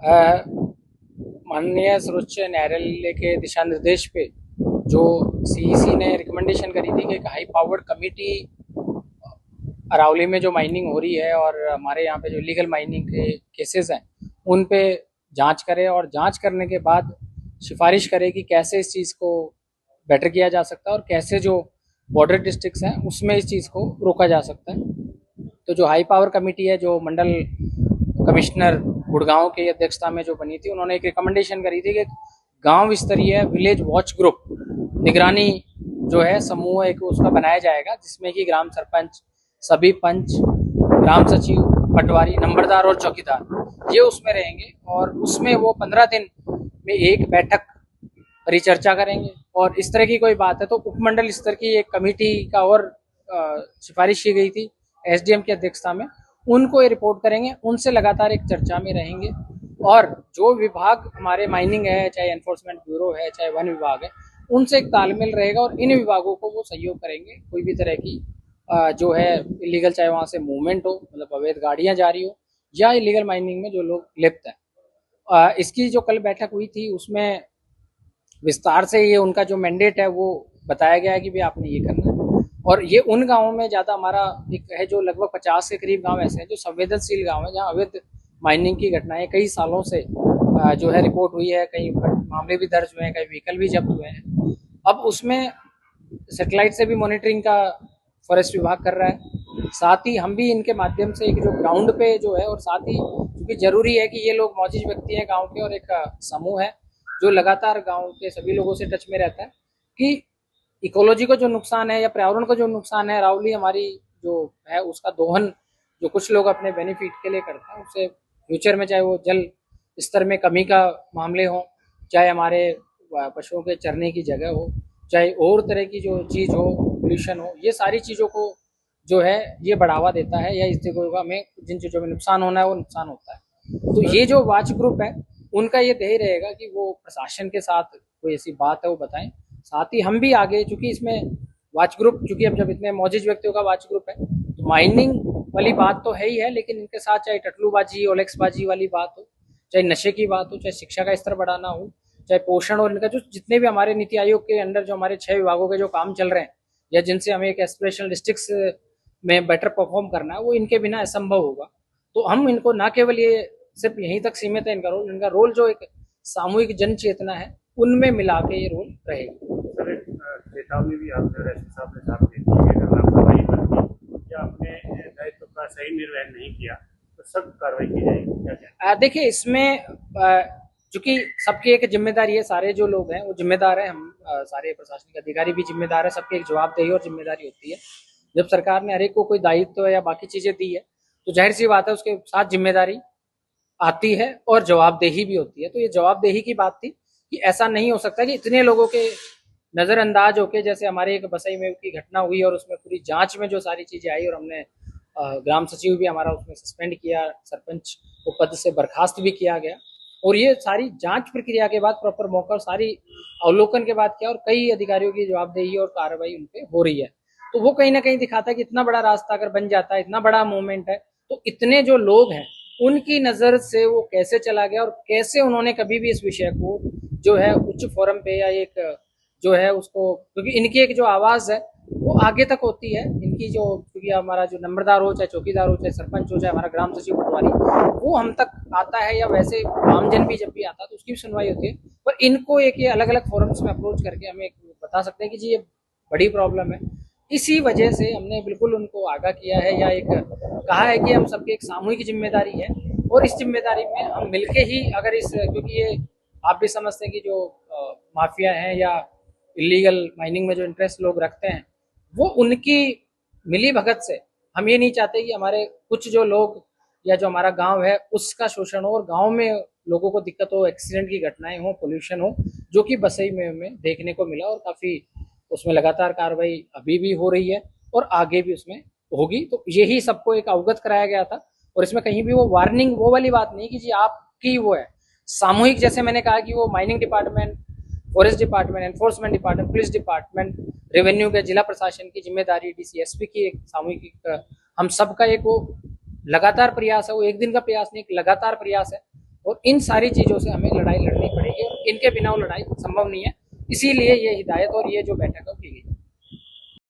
माननीय सर्वोच्च न्यायालय के दिशा निर्देश पे जो सीईसी ने रिकमेंडेशन करी थी कि एक हाई पावर्ड कमेटी अरावली में जो माइनिंग हो रही है और हमारे यहाँ पे जो इलीगल माइनिंग के केसेस हैं उन पे जांच करे और जांच करने के बाद सिफारिश करे कि कैसे इस चीज़ को बेटर किया जा सकता है और कैसे जो बॉर्डर डिस्ट्रिक्ट्स हैं उसमें इस चीज़ को रोका जा सकता है। तो जो हाई पावर कमेटी है जो मंडल कमिश्नर गुड़गांव की अध्यक्षता में जो बनी थी, उन्होंने एक रिकमेंडेशन करी थी कि गांव स्तरीय विलेज वॉच ग्रुप निगरानी जो है समूह एक उसका बनाया जाएगा, जिसमें कि ग्राम सरपंच, सभी पंच, ग्राम सचिव, पटवारी, नंबरदार और चौकीदार ये उसमें रहेंगे और उसमें वो 15 दिन में एक बैठक परिचर्चा करेंगे। और इस तरह की कोई बात है तो उपमंडल स्तर की एक कमेटी का और सिफारिश की गई थी एसडीएम की अध्यक्षता में, उनको ये रिपोर्ट करेंगे, उनसे लगातार एक चर्चा में रहेंगे और जो विभाग हमारे माइनिंग है, चाहे एनफोर्समेंट ब्यूरो है, चाहे वन विभाग है, उनसे एक तालमेल रहेगा और इन विभागों को वो सहयोग करेंगे। कोई भी तरह की जो है इलीगल, चाहे वहाँ से मूवमेंट हो, मतलब अवैध गाड़ियाँ जारी हो या इलीगल माइनिंग में जो लोग लिप्त हैं। इसकी जो कल बैठक हुई थी उसमें विस्तार से ये उनका जो मैंडेट है वो बताया गया है कि भाई आपने ये करना है। और ये उन गाँवों में ज़्यादा हमारा एक है जो लगभग 50 के करीब गांव ऐसे हैं जो संवेदनशील गांव है, जहाँ अवैध माइनिंग की घटनाएं कई सालों से जो है रिपोर्ट हुई है, कई मामले भी दर्ज हुए हैं, कई व्हीकल भी जब्त हुए हैं। अब उसमें सेटेलाइट से भी मॉनिटरिंग का फॉरेस्ट विभाग कर रहा है, साथ ही हम भी इनके माध्यम से एक जो ग्राउंड पे जो है, और साथ ही क्योंकि जरूरी है कि ये लोग मौजूद व्यक्ति हैं गाँव के और एक समूह है जो लगातार गाँव के सभी लोगों से टच में रहता है कि इकोलॉजी को जो नुकसान है या पर्यावरण को जो नुकसान है, अरावली हमारी जो है उसका दोहन जो कुछ लोग अपने बेनिफिट के लिए करते हैं, उससे फ्यूचर में चाहे वो जल स्तर में कमी का मामले हो, चाहे हमारे पशुओं के चरने की जगह हो, चाहे और तरह की जो चीज़ हो, पोल्यूशन हो, ये सारी चीज़ों को जो है ये बढ़ावा देता है या इस जगह का हमें जिन चीज़ों में नुकसान होना है वो नुकसान होता है। तो ये जो वॉच ग्रुप है उनका ये ध्येय रहेगा कि वो प्रशासन के साथ कोई ऐसी बात है वो बताएं, साथ ही हम भी आगे, चूंकि इसमें वॉच ग्रुप, चूंकि अब जब इतने मौजूद व्यक्तियों का वॉच ग्रुप है तो माइनिंग वाली बात तो है ही है, लेकिन इनके साथ चाहे टटलूबाजी, ओलेक्सबाजी वाली बात हो, चाहे नशे की बात हो, चाहे शिक्षा का स्तर बढ़ाना हो, चाहे पोषण, और इनका जो जितने भी हमारे नीति आयोग के अंडर जो हमारे 6 विभागों के जो काम चल रहे हैं या जिनसे हमें एक एस्पिरेशनल डिस्ट्रिक्ट्स में बेटर परफॉर्म करना है, वो इनके बिना असंभव होगा। तो हम इनको ना केवल ये सिर्फ यहीं तक सीमित है इनका रोल जो एक सामूहिक जन चेतना है उनमें मिला के ये रोल रहेगा। चेतावनी भी आपने एसपी साहब ने साफ दी थी कि अगर लापरवाही बरती या अपने दायित्व का सही निर्वहन नहीं किया तो सख्त कार्रवाई की जाएगी। क्या क्या देखिए इसमें चूंकि सबकी एक जिम्मेदारी है, सारे जो लोग हैं वो जिम्मेदार हैं, हम सारे प्रशासनिक अधिकारी भी जिम्मेदार है, सबकी एक जवाबदेही और जिम्मेदारी होती है। जब सरकार ने हर एक को कोई दायित्व या बाकी चीजें दी है तो जाहिर सी बात है उसके साथ जिम्मेदारी आती है और जवाबदेही भी होती है। तो ये जवाबदेही की बात थी कि ऐसा नहीं हो सकता कि इतने लोगों के नजरअंदाज होके, जैसे हमारे एक बसई में की घटना हुई और उसमें पूरी जांच में जो सारी चीजें आई और हमने ग्राम सचिव भी हमारा उसमें सस्पेंड किया, सरपंच को पद से बर्खास्त भी किया गया, और ये सारी जांच प्रक्रिया के बाद प्रॉपर मौका सारी अवलोकन के बाद किया और कई अधिकारियों की जवाबदेही और कार्रवाई उन पर हो रही है। तो वो कहीं ना कहीं दिखाता है कि इतना बड़ा रास्ता अगर बन जाता है, इतना बड़ा मूवमेंट है, तो इतने जो लोग हैं उनकी नजर से वो कैसे चला गया और कैसे उन्होंने कभी भी इस विषय को जो है उच्च फोरम पे या एक जो है उसको, क्योंकि इनकी एक जो आवाज है वो आगे तक होती है, इनकी जो, क्योंकि हमारा जो नंबरदार हो, चाहे चौकीदार हो, चाहे सरपंच हो, चाहे हमारा ग्राम सचिव पटवारी, वो हम तक आता है, या वैसे आमजन भी जब भी आता है तो उसकी भी सुनवाई होती है। पर इनको एक ये अलग अलग फोरम्स में अप्रोच करके हमें बता सकते हैं कि जी ये बड़ी प्रॉब्लम है। इसी वजह से हमने बिल्कुल उनको आगाह किया है या एक कहा है कि हम सबकी एक सामूहिक जिम्मेदारी है और इस जिम्मेदारी में हम मिलके ही अगर इस, क्योंकि ये आप भी समझते हैं कि जो माफिया हैं या इलीगल माइनिंग में जो इंटरेस्ट लोग रखते हैं वो उनकी मिली भगत से, हम ये नहीं चाहते कि हमारे कुछ जो लोग या जो हमारा गांव है उसका शोषण हो और गांव में लोगों को दिक्कत हो, एक्सीडेंट की घटनाएं हो, पोल्यूशन हो, जो कि बसई में हमें देखने को मिला और काफ़ी उसमें लगातार कार्रवाई अभी भी हो रही है और आगे भी उसमें होगी। तो यही सबको एक अवगत कराया गया था और इसमें कहीं भी वो वार्निंग वो वाली बात नहीं कि जी आपकी वो है सामूहिक, जैसे मैंने कहा कि वो mining department, forest department, enforcement department, police department, revenue के जिला प्रशासन की जिम्मेदारी, डीसी एसपी की एक सामूहिक हम सबका एक वो लगातार प्रयास है, वो एक दिन का प्रयास नहीं, एक लगातार प्रयास है और इन सारी चीज़ों से हमें लड़ाई लड़नी पड़ेगी और इनके बिना वो लड़ाई संभव नहीं है। इसीलिए ये हिदायत और ये जो बैठक है